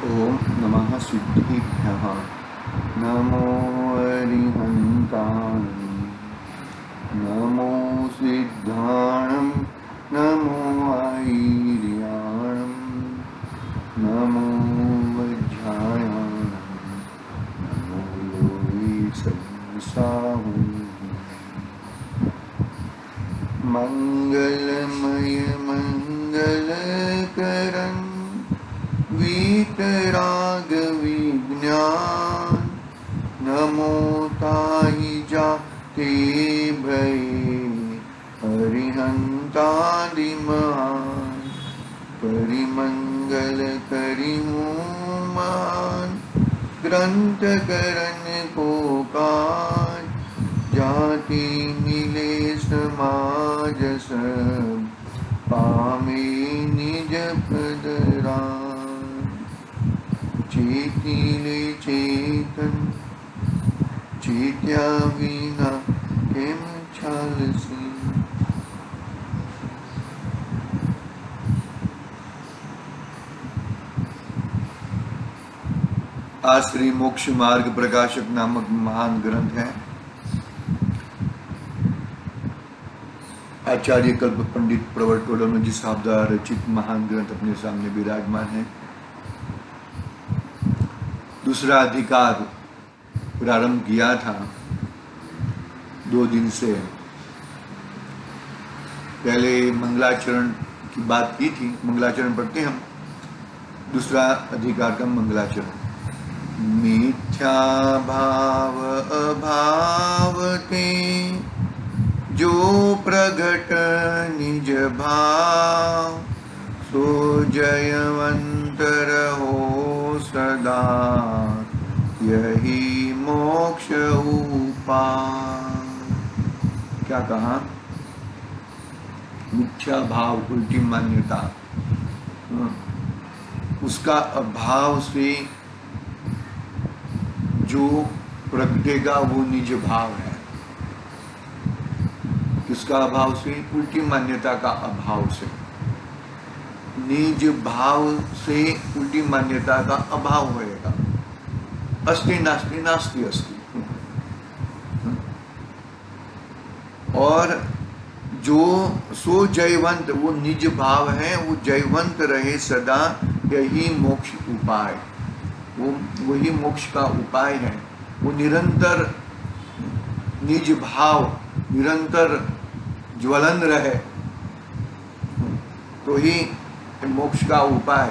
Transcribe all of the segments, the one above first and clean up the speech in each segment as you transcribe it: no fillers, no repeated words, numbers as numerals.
ओम नमः सिद्धिभ्यः नमो अरिहन्ताय नमो सिद्धाणं नमो ऐर्याणं नमो वज्रायाणं नमो लोके संसाहं मंगलमय मंगलकरं वीतराग विज्ञान नमो ताहि जाते भये हरिहंतादि महान परिमंगल करिमुमान ग्रंथ करन को काज जाति मिले समाज सब पामे निज पदराज चेतिले चेतन चेत्या विना केम छालसी। आज श्री मोक्ष मार्ग प्रकाशक नामक महान ग्रंथ है। आचार्य कल्प पंडित प्रवर टोडरमल जी साहब द्वारा रचित महान ग्रंथ अपने सामने विराजमान है। दूसरा अधिकार प्रारंभ किया था 2 दिन से। पहले मंगलाचरण की बात की थी, मंगलाचरण पढ़ते हम। दूसरा अधिकार का मंगलाचरण। मिथ्या भाव अभाव ते जो प्रगट निज भाव सो जयवंत रहो सदा यही मोक्ष उपाय। क्या कहा? मिथ्या भाव उल्टी मान्यता, उसका अभाव से जो प्रगटेगा वो निज भाव है। किसका अभाव से? उल्टी मान्यता का अभाव से। निज भाव से उल्टी मान्यता का अभाव होएगा। अस्ति नास्ति नास्ति अस्ति। और जो सो जयवंत, वो निज भाव है, वो जयवंत रहे सदा यही मोक्ष उपाय। वो वही मोक्ष का उपाय है। वो निरंतर निज भाव निरंतर ज्वलन रहे तो ही मोक्ष का उपाय।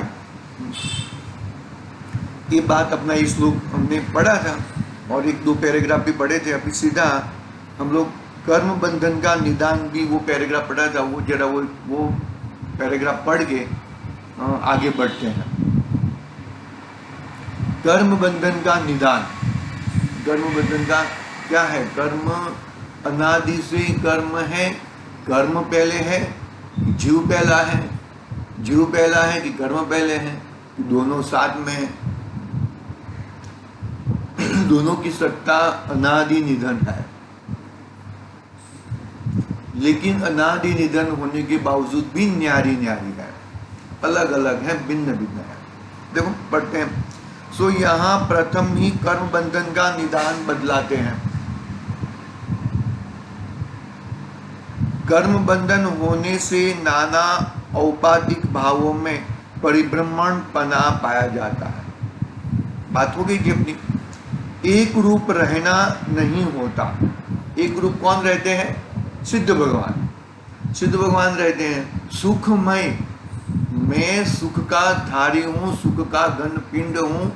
ये बात अपना इस श्लोक हमने पढ़ा था और 1-2 पैराग्राफ भी पढ़े थे। अभी सीधा हम लोग कर्म बंधन का निदान भी वो पैराग्राफ पढ़ा था। वो जरा वो पैराग्राफ पढ़ के आगे बढ़ते हैं। कर्म बंधन का निदान। कर्म बंधन का क्या है? कर्म अनादि से कर्म है। कर्म पहले है, जीव पहला है। जीव पहला है कि कर्म पहले है? दोनों साथ में है। दोनों की सत्ता अनादि निधन है। लेकिन अनादि निधन होने के बावजूद भी न्यारी न्यारी है, अलग अलग है, भिन्न भिन्न है। देखो पढ़ते हैं। सो यहाँ प्रथम ही कर्म बंधन का निदान बदलाते हैं। कर्म बंधन होने से नाना औपाधिक भावों में परिभ्रमण पना पाया जाता है। बात हो गई थी अपनी। एक रूप रहना नहीं होता। एक रूप कौन रहते हैं? सिद्ध भगवान। सिद्ध भगवान रहते हैं सुखमय। मैं सुख का धारी हूं, सुख का घन पिंड हूं,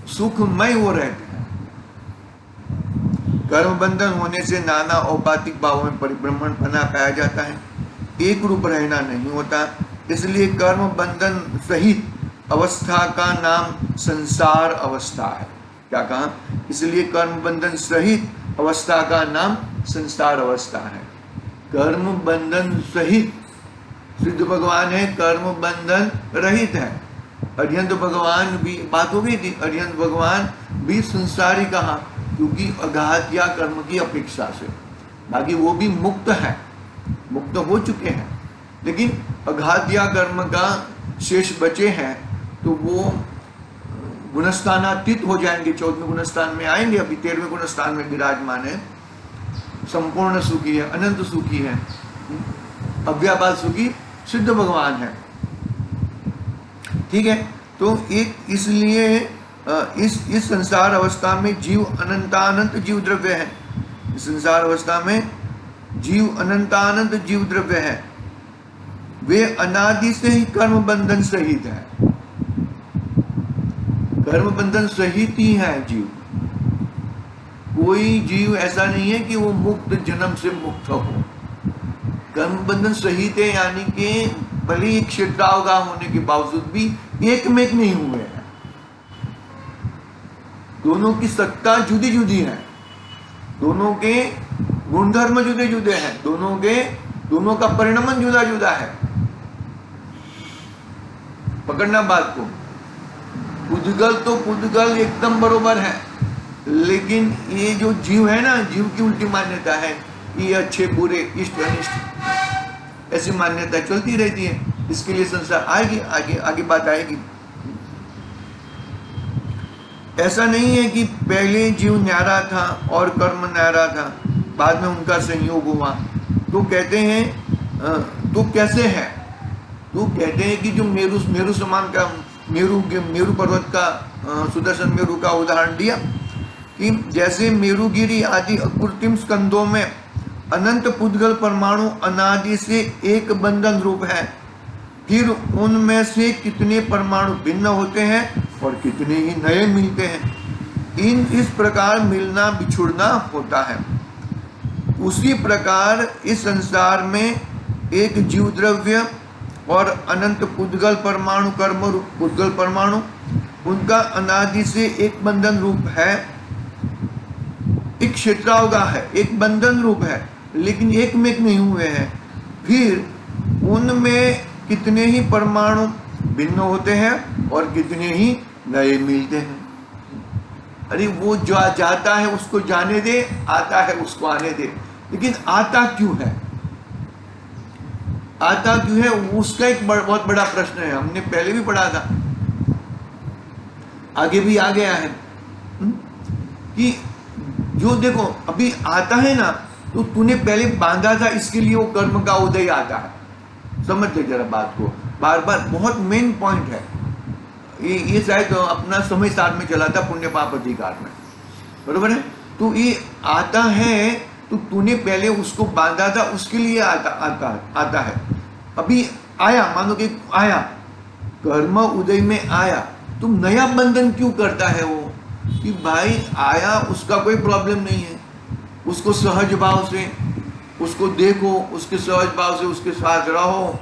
सुखमय वो रहते हैं। कर्म बंधन होने से नाना औपाधिक भावों में परिभ्रमण पना पाया जाता है। एक रूप रहना नहीं होता। इसलिए कर्म बंधन सहित अवस्था का नाम संसार अवस्था है। क्या कहा? इसलिए कर्म बंधन सहित अवस्था का नाम संसार अवस्था है। कर्म बंधन सहित सिद्ध भगवान है, कर्म बंधन रहित है। अरिहंत भगवान भी, बात हो गई थी, अरिहंत भगवान भी संसारी कहा क्योंकि अघात या कर्म की अपेक्षा से। बाकी वो भी मुक्त है, मुक्त हो चुके हैं, लेकिन अघात या कर्म का शेष बचे हैं, तो वो गुणस्थानातीत हो जाएंगे, 14वें गुणस्थान में आएंगे, अभी 13वें गुणस्थान में विराजमान है, संपूर्ण सुखी है, अनंत सुखी है, अव्यापाद सुखी सिद्ध भगवान है। ठीक है, तो एक इसलिए इस संसार अवस्था में जीव अनंतानंत जीव द्रव्य है। इस संसार अवस्था में जीव अनंतानंत जीव द्रव्य है, वे अनादि से ही कर्म बंधन सहित है। कर्म बंधन सहित ही है जीव। कोई जीव ऐसा नहीं है कि वो मुक्त, जन्म से मुक्त हो। कर्म बंधन सहित है, यानी कि भले ही क्षेत्रावगाह होने के बावजूद भी एक में एक नहीं हुए हैं। दोनों की सत्ता जुदी जुदी है, दोनों के गुणधर्म जुदे जुदे हैं, दोनों का परिणमन जुदा जुदा है। पकड़ना बात को। पुद्गल तो पुद्गल एकदम बरोबर है, लेकिन ये जो जीव है ना, जीव की उल्टी मान्यता है, ये अच्छे बुरे, इष्ट अनिष्ट, ऐसी मान्यता चलती रहती है। इसके लिए संसार आएगी, आगे आगे बात आएगी। ऐसा नहीं है कि पहले जीव न्यारा था और कर्म न्यारा था, बाद में उनका संयोग हुआ। तो कहते हैं तो कैसे है, तो कहते हैं कि जो मेरु समान का मेरु पर्वत का सुदर्शन मेरु का उदाहरण दिया कि जैसे मेरुगिरी आदि अकृत्रिम स्कंदों में अनंत पुद्गल परमाणु अनादि से एक बंधन रूप है, फिर उनमें से कितने परमाणु भिन्न होते हैं और कितने ही नए मिलते हैं। इस प्रकार मिलना बिछुड़ना होता है। उसी प्रकार इस संसार में एक जीव द्रव्य और अनंत पुद्गल परमाणु, कर्म रूप पुद्गल परमाणु, उनका अनादि से एक बंधन रूप है, एक क्षेत्रावगाह है, एक बंधन रूप है, लेकिन एक में एक नहीं हुए हैं। फिर उनमें कितने ही परमाणु भिन्न होते हैं और कितने ही नए मिलते हैं। अरे वो जो जाता है उसको जाने दे, आता है उसको आने दे, लेकिन आता क्यों है, आता क्यों है, उसका एक बहुत बड़ा प्रश्न है। हमने पहले भी पढ़ा था, आगे भी आ गया है कि जो देखो अभी आता है ना, तो तूने पहले बांधा था, इसके लिए वो कर्म का उदय आता है। समझते जरा बात को, बार बार, बहुत मेन पॉइंट है ये शायद अपना समय साथ में चला था पुण्य पाप अधिकार में, बरोबर है। तो ये आता है, तो तूने पहले उसको बांधा था, उसके लिए आता है। अभी आया, मानो कि आया, कर्म उदय में आया, तो नया बंधन क्यों करता है वो, कि भाई आया, उसका कोई प्रॉब्लम नहीं है, उसको सहज भाव से उसको देखो, उसके सहज भाव से उसके साथ रहो।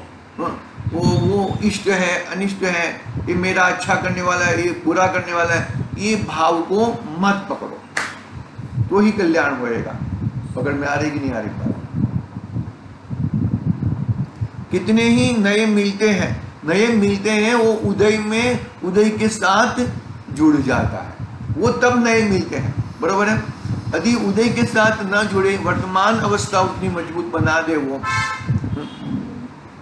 वो इष्ट है, अनिष्ट है, ये मेरा अच्छा करने वाला है, ये बुरा करने वाला है, ये भाव को मत पकड़ो, तो ही कल्याण होएगा। पकड़ में आ रही कि नहीं आ रही बात। कितने ही नए मिलते हैं, वो उदय के साथ जुड़ जाता है, वो तब नए मिलते हैं, बरोबर है। यदि उदय के साथ न जुड़े, वर्तमान अवस्था उतनी मजबूत बना दे, वो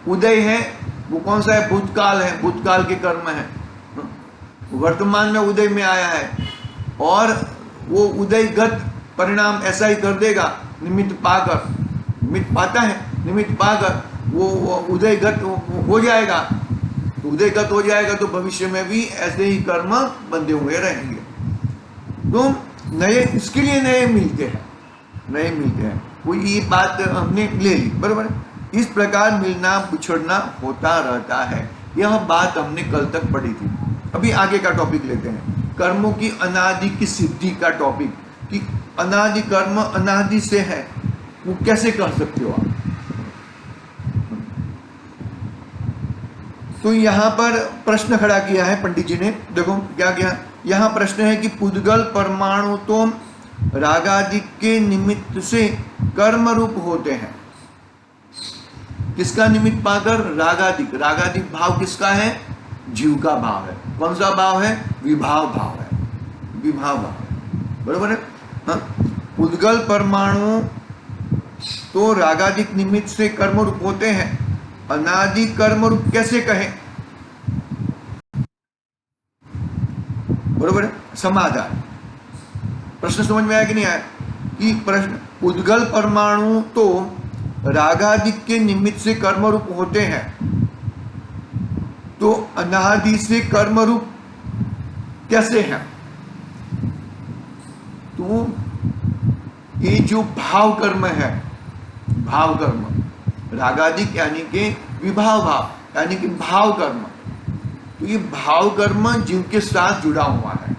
उदय है, वो कौन सा है, भूतकाल है, भूतकाल के कर्म है, वर्तमान में उदय में आया है, और वो उदयगत परिणाम ऐसा ही कर देगा, निमित्त पाता है, निमित्त पाकर वो उदयगत हो जाएगा। तो उदयगत हो जाएगा तो भविष्य में भी ऐसे ही कर्म बंधे हुए रहेंगे। तो नए, इसके लिए नए मिलते हैं। कोई ये बात हमने ले ली, बराबर। इस प्रकार मिलना बिछड़ना होता रहता है। यह बात हमने कल तक पढ़ी थी। अभी आगे का टॉपिक लेते हैं, कर्मों की अनादि की सिद्धि का टॉपिक, कि अनादि कर्म अनादि से है, वो कैसे कर सकते हो आप। तो यहाँ पर प्रश्न खड़ा किया है पंडित जी ने, देखो क्या किया। यहाँ प्रश्न है कि पुद्गल परमाणु तो रागादि के निमित्त से कर्म रूप होते हैं। किसका निमित्त पाकर, रागादिक भाव किसका है, जीव का भाव है। कौन सा भाव है, विभाव भाव है, विभाव भाव, बरोबर है। हाँ, पुद्गल परमाणु तो रागादिक निमित्त से कर्म रूप होते हैं। अनादि कर्म रूप कैसे कहें, बरोबर है। समाधान, प्रश्न समझ में आया कि नहीं आया? कि प्रश्न, उद्गल परमाणु तो रागादि के निमित्त से कर्म रूप होते हैं, तो अनादि से कर्म रूप कैसे है? तो ये जो भाव कर्म है, भाव कर्म, रागादिक यानी कि विभाव भाव, यानी कि भाव कर्म, तो ये भाव कर्म जीव के साथ जुड़ा हुआ है,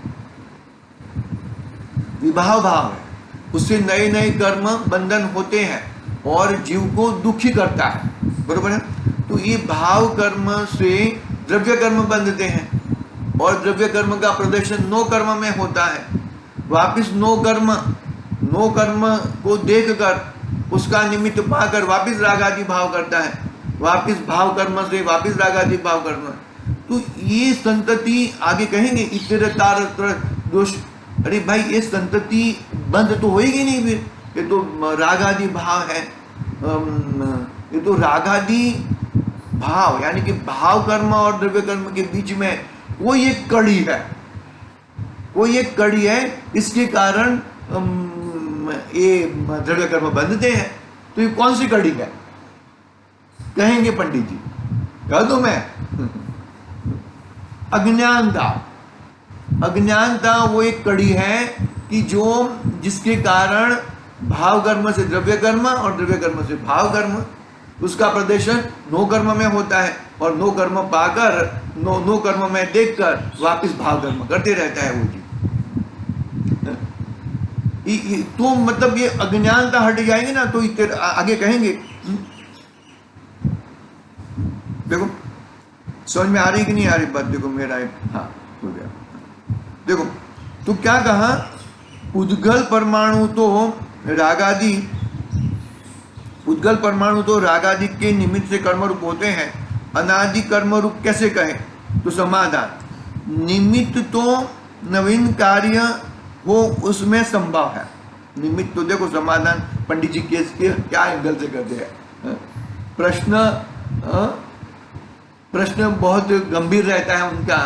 विभाव भाव है, उससे नए नए कर्म बंधन होते हैं और जीव को दुखी करता है, बरोबर है। तो ये भाव कर्म से द्रव्य कर्म बंधते हैं और द्रव्य कर्म का प्रदर्शन नो कर्म में होता है। वापिस नो कर्म को देखकर उसका निमित्त पाकर वापिस रागादि भाव करता है, वापिस भाव कर्म से वापिस रागादि भाव कर्म। तो ये संतति आगे कहेंगे इतरतार दोष, अरे भाई ये संतति बंद तो होएगी नहीं, फिर ये तो रागादि भाव है, ये तो रागादि भाव यानी कि भाव कर्म और द्रव्य कर्म के बीच में कोई एक कड़ी है, कोई एक कड़ी है, इसके कारण ये द्रव्य कर्म बंधते हैं। तो ये कौन सी कड़ी है कहेंगे पंडित जी? कह दो मैं अज्ञानता। अज्ञानता वो एक कड़ी है कि जो जिसके कारण भाव कर्म से द्रव्य कर्म और द्रव्य कर्म से भाव कर्म, उसका प्रदर्शन नो कर्म में होता है और नो कर्म पाकर नो कर्म में देखकर वापस भाव कर्म करते रहता है वो जी। तो मतलब ये अज्ञानता हट जाएगी ना तो आगे कहेंगे। देखो समझ में आ रही कि नहीं आ रही बात? देखो मेरा हाँ हो गया। देखो तो क्या कहा, उद्गल परमाणु तो रागादि, उद्गल परमाणु तो रागादि के निमित्त से कर्म रूप होते हैं, अनादि कर्म रूप कैसे कहें? तो समाधान, निमित्त तो नवीन कार्य हो उसमें संभव है। निमित्त तो देखो समाधान पंडित जी केस के क्या एंगल से करते हैं। प्रश्न बहुत गंभीर रहता है उनका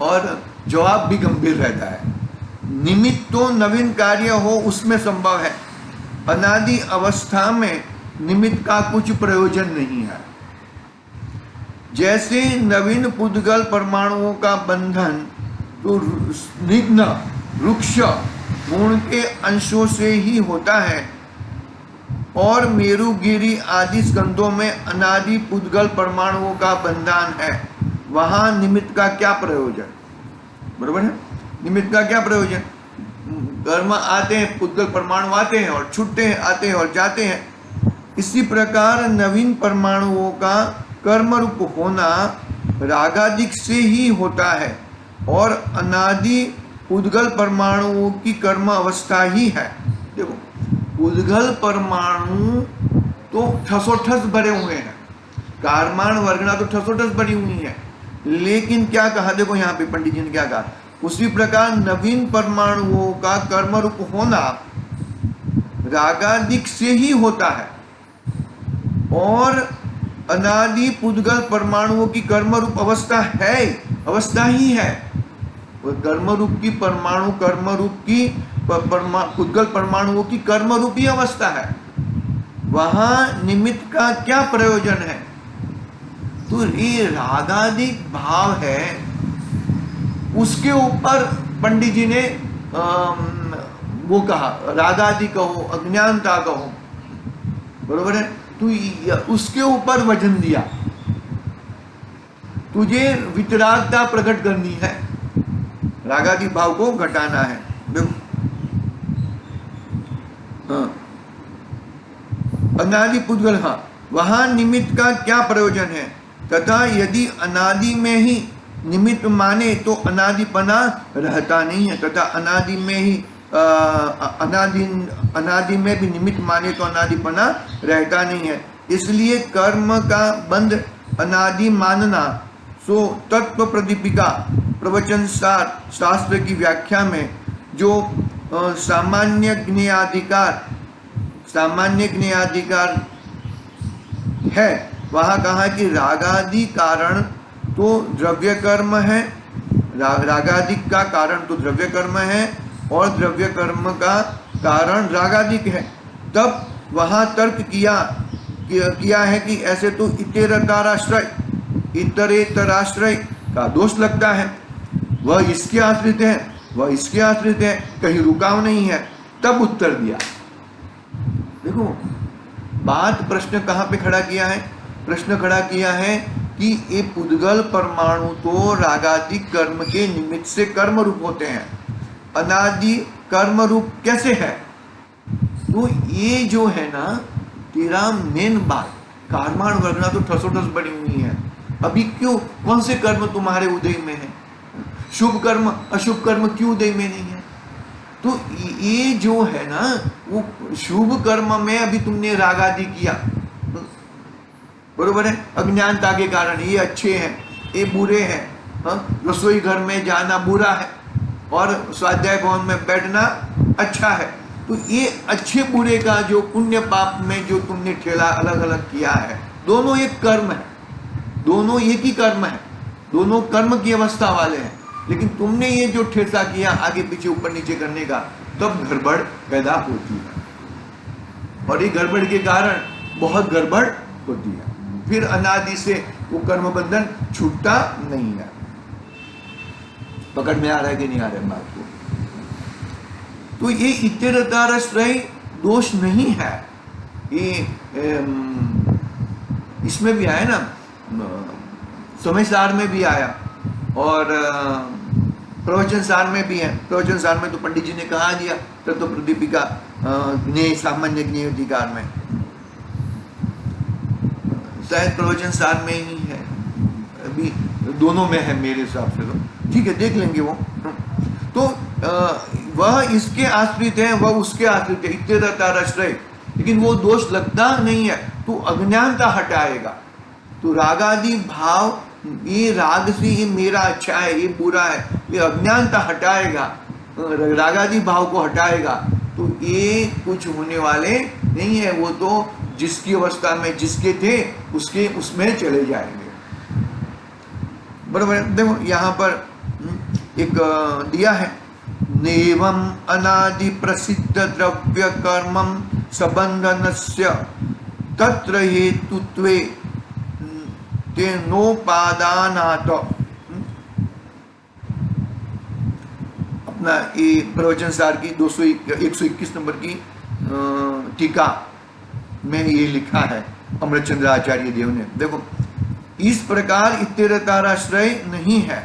और जवाब भी गंभीर रहता है। निमित्त तो नवीन कार्य हो उसमें संभव है, अनादि अवस्था में निमित्त का कुछ प्रयोजन नहीं है। जैसे नवीन पुद्गल परमाणुओं का बंधन तो स्निग्ध वृक्ष गुण के अंशों से ही होता है और मेरुगिरी आदि स्कंदों में अनादि पुद्गल परमाणुओं का बंधन है, वहां निमित्त का क्या प्रयोजन? बरोबर है, निमित्त का क्या प्रयोजन? कर्म आते हैं, पुद्गल परमाणु आते हैं और छूटते हैं, आते हैं और जाते हैं। इसी प्रकार नवीन परमाणुओं का कर्म रूप होना रागादिक से ही होता है और अनादि उद्गल परमाणुओं की कर्म अवस्था ही है। देखो उद्गल परमाणु तो ठसोठस भरे हुए हैं, कारमान वर्गना तो ठसोठस भरी हुई है, लेकिन क्या कहा, देखो यहाँ पे पंडित जी ने क्या कहा, उसी प्रकार नवीन परमाणुओं का कर्म रूप होना रागादिक से ही होता है और अनादि पुद्गल परमाणुओं की कर्म रूप अवस्था है, अवस्था ही है। कर्म रूप की परमाणु, कर्म रूप की पुद्गल परमाणुओं की कर्म रूप ही अवस्था है, वहां निमित्त का क्या प्रयोजन है? तो ये रागादिक भाव है, उसके ऊपर पंडित जी ने वो कहा रागादि कहो, अज्ञानता कहो, बरोबर है। तू उसके ऊपर वजन दिया, तुझे वितरागता प्रकट करनी है, रागादि भाव को घटाना है। देखो हाँ, अनादि पुद्गल, हाँ वहां निमित्त का क्या प्रयोजन है? तथा यदि अनादि में ही निमित्त माने तो अनादिपना रहता नहीं है, तथा अनादि में ही अनादि में भी निमित्त माने तो अनादिपना रहता नहीं है। इसलिए कर्म का बंध अनादि मानना सो तत्व प्रदीपिका प्रवचन सार शास्त्र की व्याख्या में जो सामान्य ज्ञेयाधिकार है, वहाँ कहा कि रागादि कारण तो द्रव्य कर्म है, रागादिक का कारण तो द्रव्य कर्म है और द्रव्य कर्म का कारण रागादिक है। तब वहां तर्क किया है कि ऐसे तो इतरेतराश्रय का दोष लगता है, वह इसके आश्रित है, वह इसके आश्रित है, कहीं रुकाव नहीं है। तब उत्तर दिया, देखो बात प्रश्न कहाँ पे खड़ा किया है, प्रश्न खड़ा किया है कि ये पुद्गल परमाणु तो रागादिक कर्म के निमित्त से कर्म रूप होते हैं, अनादि कर्म रूप कैसे है। तो ये जो है ना तेरा मेन बात, कर्माण वर्गना तो ठसोठस बनी हुई है। अभी क्यों, कौन से कर्म तुम्हारे उदय में है, शुभ कर्म अशुभ कर्म क्यों उदय में नहीं है। तो ये जो है ना वो शुभ कर्म में अभी तुमने रागादि किया, बरोबर है, अज्ञानता के कारण। ये अच्छे हैं, ये बुरे हैं, रसोई घर में जाना बुरा है और स्वाध्याय भवन में बैठना अच्छा है। तो ये अच्छे बुरे का जो पुण्य पाप में जो तुमने ठेला अलग अलग किया है, दोनों एक कर्म है, दोनों एक ही कर्म है, दोनों कर्म की अवस्था वाले हैं। लेकिन तुमने ये जो ठेसा किया आगे पीछे ऊपर नीचे करने का, तब गड़बड़ पैदा होती है और ये गड़बड़ के कारण बहुत गड़बड़ होती है। फिर अनादि से वो कर्म बंधन छूटता नहीं है। पकड़ में आ रहा है कि नहीं आ रहा है बात को। तो ये इतरेतराश्रय दोष नहीं है, ये इसमें भी आया ना, समय सार में भी आया और प्रवचन सार में भी है। प्रवचन सार में तो पंडित जी ने कहा दिया तत्व प्रदीपिका ज्ञेय सामान्य ज्ञेय अधिकार में, शायद प्रवचन सार में ही है, अभी दोनों में है मेरे हिसाब से। तो ठीक है, देख लेंगे वो। तो वह इसके आश्रित है, वह उसके आश्रित है, इतरेतराश्रय। लेकिन वो दोष लगता नहीं है, तो अज्ञानता हटाएगा। तो रागादि भाव, ये राग से ये मेरा अच्छा है ये बुरा है, ये अज्ञानता हटाएगा, रागादि भाव को हटाएगा। तो ये कुछ होने वाले नहीं है, वो तो जिसकी अवस्था में जिसके थे उसके उसमें चले जाएंगे, बराबर। देखो यहाँ पर एक दिया है, नेवम अनादि प्रसिद्ध द्रव्य कर्मम संबंधनस्य तत्र हेतुत्वे तेनोपादानात्। अपना ये प्रवचन सार की 121 नंबर की टीका में ये लिखा है अमृतचंद्र आचार्य देव ने। देखो, इस प्रकार इतरेतराश्रय नहीं है,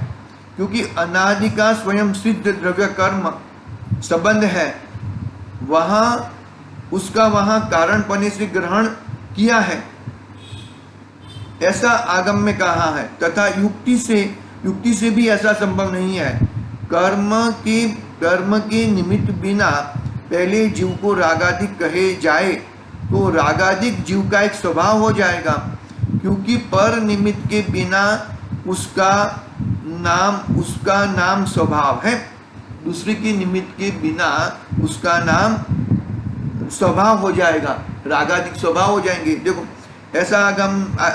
क्योंकि अनादि का स्वयं सिद्ध द्रव्य कर्म संबंध है, वहां उसका वहां कारण पने से ग्रहण किया है, ऐसा आगम में कहा है। तथा युक्ति से भी ऐसा संभव नहीं है। कर्म के निमित्त बिना पहले जीव को रागादिक कहे जाए तो रागादिक जीव का एक स्वभाव हो जाएगा, क्योंकि पर निमित्त के बिना उसका नाम स्वभाव है। दूसरे के निमित्त के बिना उसका नाम स्वभाव हो जाएगा, रागादिक स्वभाव हो जाएंगे। देखो, ऐसा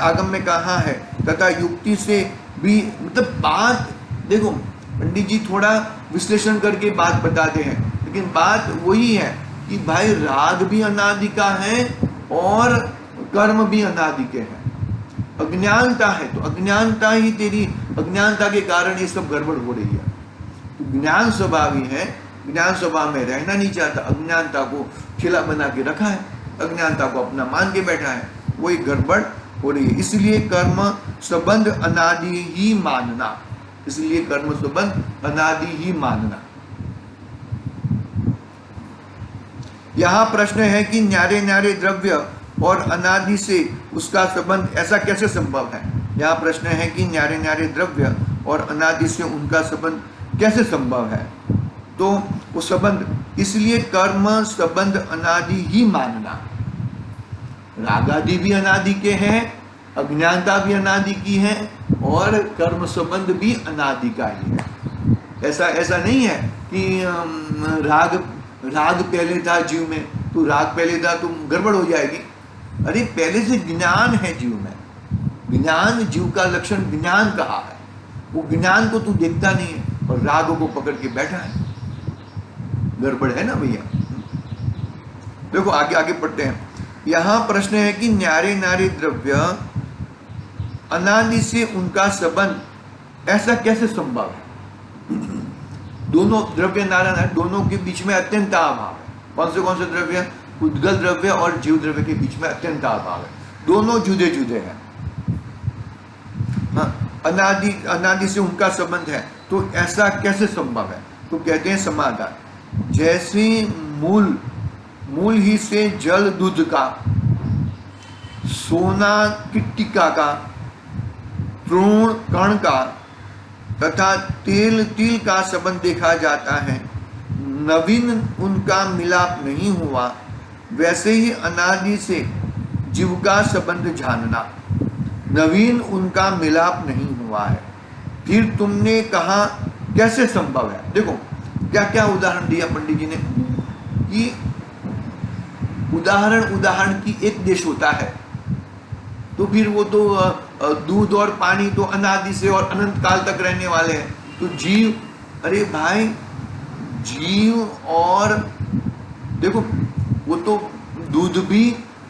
आगम में कहा है। तथा युक्ति से भी, मतलब बात देखो, पंडित जी थोड़ा विश्लेषण करके बात बताते हैं, लेकिन बात वही है कि भाई राग भी अनादि का है और कर्म भी अनादि के हैं। अज्ञानता है तो अज्ञानता ही तेरी, अज्ञानता के कारण ये सब गड़बड़ हो रही है। तो ज्ञान स्वभाव ही है, ज्ञान स्वभाव में रहना नहीं चाहता, अज्ञानता को खिला बना के रखा है, अज्ञानता को अपना मान के बैठा है, वही गड़बड़ हो रही है। इसलिए कर्म संबंध अनादि ही मानना, इसलिए कर्म संबंध अनादि ही मानना। यहाँ प्रश्न है कि न्यारे न्यारे द्रव्य और अनादि से उसका संबंध ऐसा कैसे संभव है। यहाँ प्रश्न है कि न्यारे न्यारे द्रव्य और अनादि से उनका संबंध कैसे संभव है। तो वो संबंध, इसलिए कर्म संबंध अनादि ही मानना। रागादि भी अनादि के हैं, अज्ञानता भी अनादि की है और कर्म संबंध भी अनादि का ही है। ऐसा नहीं है कि राग पहले था जीव में, तो राग पहले था तो गड़बड़ हो जाएगी। अरे पहले से ज्ञान है जीव में, ज्ञान जीव का लक्षण ज्ञान कहा है, वो ज्ञान को तू देखता नहीं है और राग को पकड़ के बैठा है। गड़बड़ है ना भैया। देखो आगे आगे पढ़ते हैं। यहां प्रश्न है कि न्यारे नारी द्रव्य अनादि से उनका संबंध ऐसा कैसे संभव है? दोनों द्रव्य नारायण है, दोनों के बीच में अत्यंत अभाव है। कौन से द्रव्य? उद्गल द्रव्य और जीव द्रव्य के बीच में अत्यंत अभाव है, दोनों जुदे जुदे हैं। हाँ, अनादि से उनका संबंध है, तो ऐसा कैसे संभव है? तो कहते हैं समाधान, जैसे मूल ही से जल दूध का, सोना टिक्का का, तृण कण का तथा तेल तिल का संबंध देखा जाता है, नवीन उनका मिलाप नहीं हुआ, वैसे ही अनादि से जीव का संबंध जानना, नवीन उनका मिलाप नहीं हुआ है। फिर तुमने कहा कैसे संभव है? देखो क्या क्या उदाहरण दिया पंडित जी ने कि उदाहरण की एक देश होता है, तो फिर वो तो दूध और पानी तो अनादि से और अनंत काल तक रहने वाले हैं। तो जीव, अरे भाई जीव और देखो वो तो दूध भी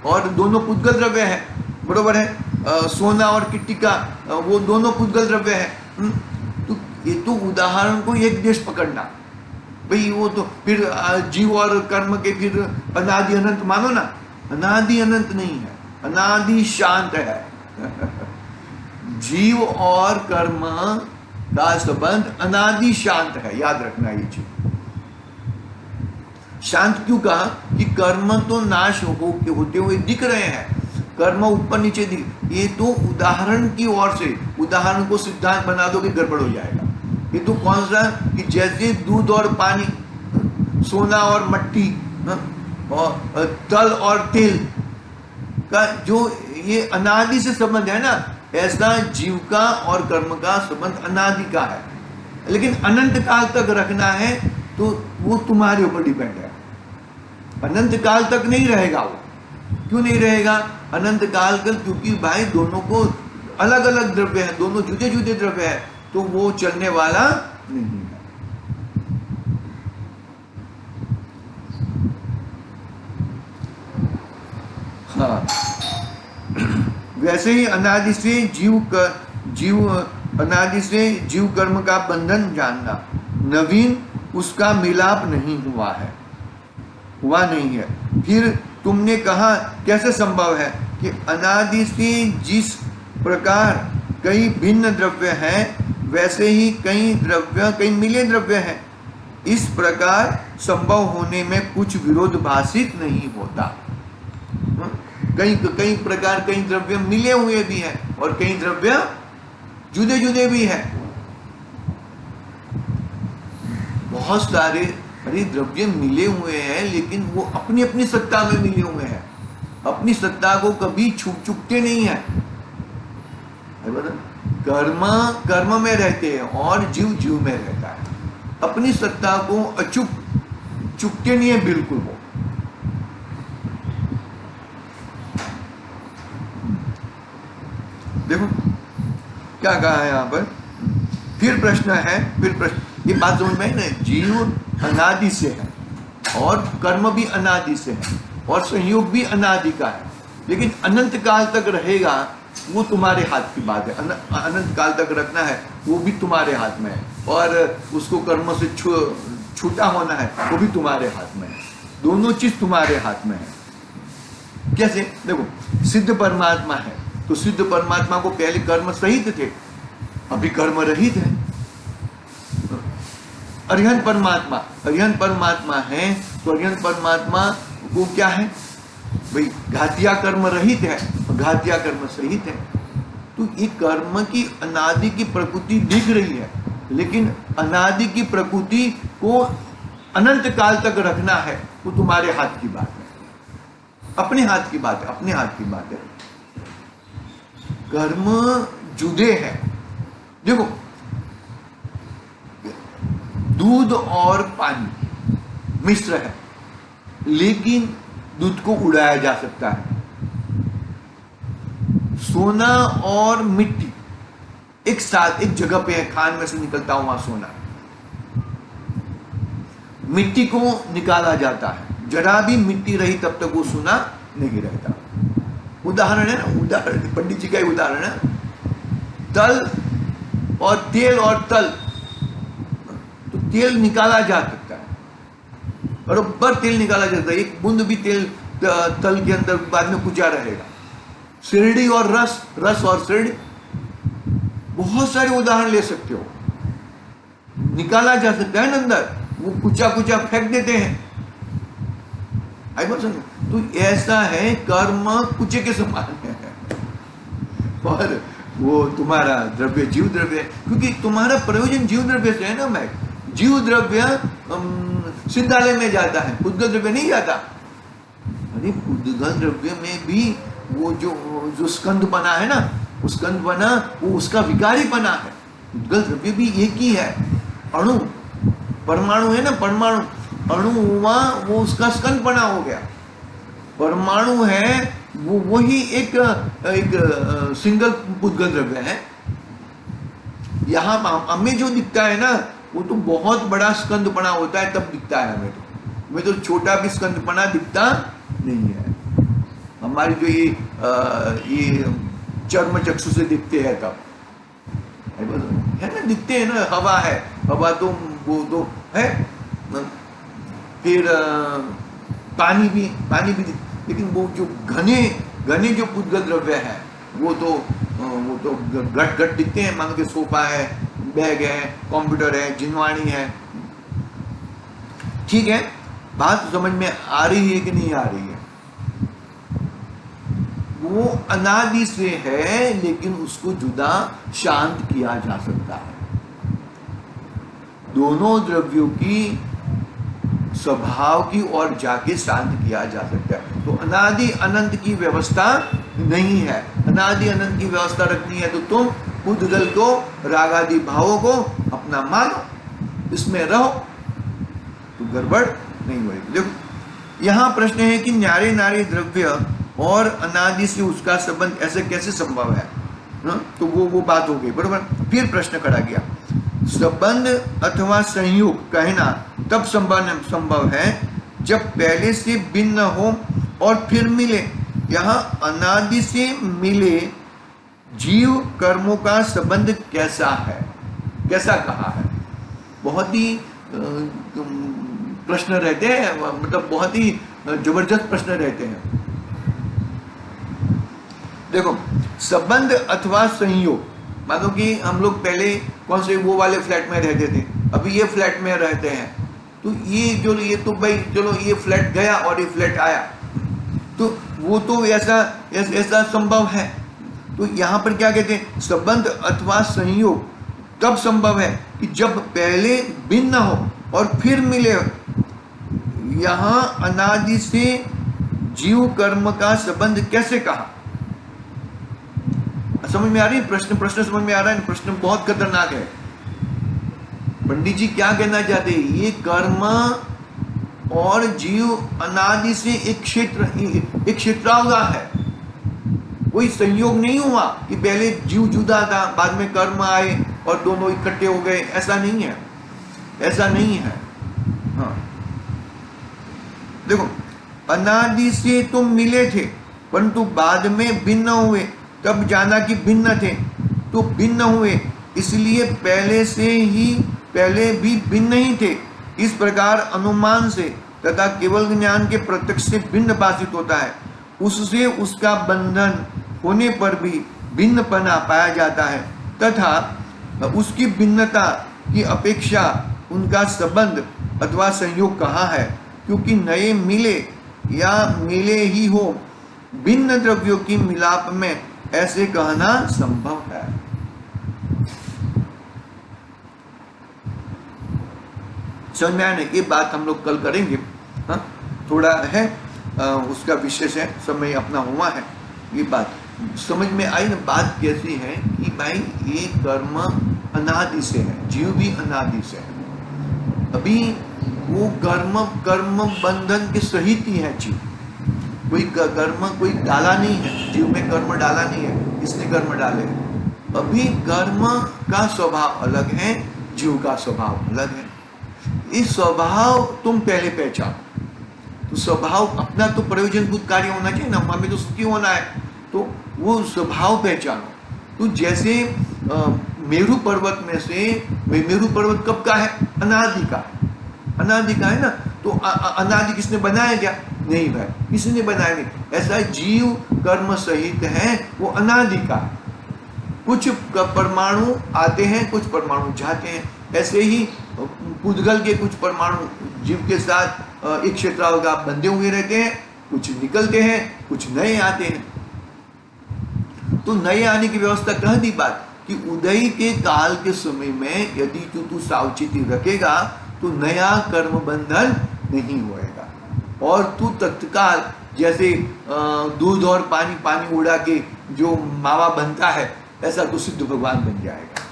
और दोनों पुद्गल द्रव्य है, बरोबर है। सोना और टिक्का वो दोनों पुद्गल द्रव्य है। तो ये तो उदाहरण को एक देश पकड़ना भाई, वो तो फिर जीव और कर्म के फिर अनादि अनंत मानो ना, अनादि अनंत नहीं है, अनादि शांत है। जीव और कर्म का संबंध अनादि शांत है, याद रखना ये चीज। शांत क्यों कहा? कि कर्म तो नाश होते हुए दिख रहे हैं, कर्म ऊपर नीचे दिख, ये तो उदाहरण की ओर से, उदाहरण को सिद्धांत बना दो कि गड़बड़ हो जाएगा। ये तो कौन सा कि जैसे दूध और पानी, सोना और मट्टी, और तल और तेल का जो ये अनादि से संबंध है ना, ऐसा जीव का और कर्म का संबंध अनादि का है। लेकिन अनंत काल तक रखना है तो वो तुम्हारे ऊपर डिपेंड है। अनंत काल तक नहीं रहेगा वो। क्यों नहीं रहेगा अनंत काल तक? क्योंकि भाई दोनों को अलग अलग द्रव्य है, दोनों जुदे जुदे द्रव्य है, तो वो चलने वाला नहीं है। हाँ, वैसे ही अनादि से अनादि से जीव कर्म का बंधन जानना, नवीन उसका मिलाप नहीं हुआ नहीं है। फिर तुमने कहा कैसे संभव है कि अनादि से जिस प्रकार कई भिन्न द्रव्य हैं, वैसे ही कई मिले द्रव्य हैं, इस प्रकार संभव होने में कुछ विरोधाभासित नहीं होता। कई प्रकार कई द्रव्य मिले हुए भी हैं और कई द्रव्य जुदे जुदे भी हैं। बहुत सारे द्रव्य मिले हुए हैं, लेकिन वो अपनी अपनी सत्ता में मिले हुए हैं, अपनी सत्ता को कभी चुकते नहीं है। कर्म में रहते हैं और जीव में रहता है, अपनी सत्ता को चुकते नहीं है बिल्कुल वो। देखो क्या कहा है यहाँ पर। फिर प्रश्न, ये बात समझ में ना, जीव अनादि से है और कर्म भी अनादि से है और संयोग भी अनादि का है, लेकिन अनंत काल तक रहेगा वो तुम्हारे हाथ की बात है। अनंत काल तक रखना है वो भी तुम्हारे हाथ में है, और उसको कर्म से छूटा होना है वो भी तुम्हारे हाथ में है। दोनों चीज तुम्हारे हाथ में है। कैसे? देखो सिद्ध परमात्मा है, तो सिद्ध परमात्मा को पहले कर्म सहित थे, अभी कर्म रहित है। अरिहंत परमात्मा है, तो अरिहंत परमात्मा को क्या है भाई, घातिया कर्म रहित है और घातिया कर्म सहित है। तो ये कर्म की अनादि की प्रकृति दिख रही है, लेकिन अनादि की प्रकृति को अनंत काल तक रखना है वो तुम्हारे हाथ की बात है, अपने हाथ की बात है। कर्म जुदे हैं। देखो दूध और पानी मिश्र है, लेकिन दूध को उड़ाया जा सकता है। सोना और मिट्टी एक साथ एक जगह पे है, खान में से निकलता हुआ सोना। मिट्टी को निकाला जाता है, जरा भी मिट्टी रही तब तक वो सोना नहीं रहता। उदाहरण है ना, उदाहरण पंडित जी का ही उदाहरण है। तल और तेल और तल, तो तेल निकाला जा सकता है, बराबर तेल निकाला जाता है, एक बूंद भी तेल तल के अंदर बाद में कुचा रहेगा। शिरडी और रस, रस और शिरडी, बहुत सारे उदाहरण ले सकते हो। निकाला जा सकता है ना अंदर, वो कुचा कुचा फेंक देते हैं। आई बात समझ? तो ऐसा है, कर्म कुचे के समान है और वो तुम्हारा द्रव्य जीव द्रव्य है, क्योंकि तुम्हारा प्रयोजन जीव द्रव्य से है ना। मैं जीव द्रव्य सिद्धालय में जाता है, उद्गल द्रव्य नहीं जाता। अरे उद्गल द्रव्य में भी वो जो स्कंद बना है ना, वो स्कंद बना, वो उसका विकारी बना है। उद्गल द्रव्य भी एक ही है, अणु परमाणु है ना, परमाणु अणु हुआ, वो उसका स्कंद बना हो गया। परमाणु है वो वही एक सिंगल उद्गल द्रव्य है। यहाँ हमें जो दिखता है ना, वो तो बहुत बड़ा स्कंद बना होता है तब दिखता है हमें तो छोटा भी स्कंद बना दिखता नहीं है। हमारी जो ये चर्म चक्षु से दिखते हैं तब है ना, दिखते हैं ना। हवा है, हवा तो वो तो है, फिर पानी भी लेकिन वो जो घने जो उद्गल द्रव्य है वो तो घट घट दिखते हैं। मान के सोफा है, बैग है, कंप्यूटर है, जिनवाणी है। ठीक है, बात समझ में आ रही है कि नहीं आ रही है? वो अनादि से है, लेकिन उसको जुदा शांत किया जा सकता है। दोनों द्रव्यों की स्वभाव की ओर जाके शांत किया जा सकता है। तो अनादि अनंत की व्यवस्था नहीं है। अनादि अनंत की व्यवस्था रखनी है तो तुम उद्गल को, रागादि भावों को अपना मानो, इसमें रहो, तो गड़बड़ नहीं होगी। देखो यहाँ प्रश्न है कि न्यारे नारे द्रव्य और अनादि से उसका संबंध ऐसे कैसे संभव है ना? तो वो बात हो गई, बरोबर। फिर प्रश्न खड़ा गया, संबंध अथवा संयोग कहना तब संभव है जब पहले से भिन्न हो और फिर मिले। यहाँ अनादि से मिले जीव कर्मों का संबंध कैसा है, कैसा कहा है? बहुत ही प्रश्न रहते हैं, मतलब बहुत ही जबरदस्त प्रश्न रहते हैं। देखो, संबंध अथवा संयोग, मान लो कि हम लोग पहले कौन से वो वाले फ्लैट में रहते थे, अभी ये फ्लैट में रहते हैं, तो ये तो भाई चलो ये फ्लैट गया और ये फ्लैट आया, तो वो तो ऐसा संभव है। तो यहाँ पर क्या कहते हैं, संबंध अथवा संयोग तब संभव है कि जब पहले भिन्न हो और फिर मिले। यहाँ अनादि से जीव कर्म का संबंध कैसे कहा? समझ में आ रही है? प्रश्न समझ में आ रहा है? प्रश्न बहुत खतरनाक है। पंडित जी क्या कहना चाहते हैं? ये कर्म और जीव अनादि से एक क्षेत्रावधा है, कोई संयोग नहीं हुआ कि पहले जीव जुदा था, बाद में कर्म आए और दोनों इकट्ठे हो गए। ऐसा नहीं है, ऐसा नहीं है। हाँ देखो, अनादि से तुम मिले थे परंतु बाद में भिन्न हुए, तब जाना कि भिन्न थे तो भिन्न हुए, इसलिए पहले भी भिन्न ही थे। इस प्रकार अनुमान से तथा केवल ज्ञान के प्रत्यक्ष से भिन्न भाषित होता है। उससे उसका बंधन होने पर भी भिन्नपना पाया जाता है तथा उसकी भिन्नता की अपेक्षा उनका संबंध अथवा संयोग कहा है, क्योंकि नए मिले या मिले ही हो, भिन्न द्रव्यों की मिलाप में ऐसे कहना संभव है। समझ में आया? ये बात हम लोग कल करेंगे। हाँ थोड़ा है उसका विशेष है, समय अपना हुआ है। ये बात समझ में आई ना? बात कैसी है कि भाई ये कर्म अनादि से है, जीव भी अनादि से है। अभी वो कर्म बंधन के सहित ही है जीव, कोई कर्म कोई डाला नहीं है, जीव में कर्म डाला नहीं है, इसने कर्म डाले हैं। अभी कर्म का स्वभाव अलग है, जीव का स्वभाव अलग है। इस स्वभाव तुम पहले पहचानो। तो स्वभाव अपना तो प्रयोजनभूत कार्य होना चाहिए ना, हमें तो सुखी होना है, तो वो स्वभाव पहचानो। तो जैसे मेरू पर्वत में से, मेरू पर्वत कब का है? अनादि का है, अनादि का है ना। तो अनादि किसने बनाया क्या? नहीं भाई, किसी ने बनाया नहीं। ऐसा जीव कर्म सहित है, वो अनादि का है। कुछ परमाणु आते हैं, कुछ परमाणु जाते हैं। ऐसे ही पुद्गल के कुछ परमाणु जीव के साथ एक क्षेत्रावगा बंधे हुए रहते हैं, कुछ निकलते हैं, कुछ नए आते हैं। तो नए आने की व्यवस्था कह दी बात कि उदय के काल के समय में यदि तू सावचेती रखेगा तो नया कर्म बंधन नहीं होएगा, और तू तत्काल जैसे दूध और पानी, पानी उड़ा के जो मावा बनता है, ऐसा तो सिद्ध भगवान बन जाएगा।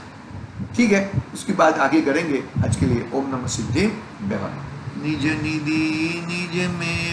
ठीक है, उसकी बात आगे करेंगे। आज के लिए ओम नमः सिद्धि व्यवहार। निज निधि निज में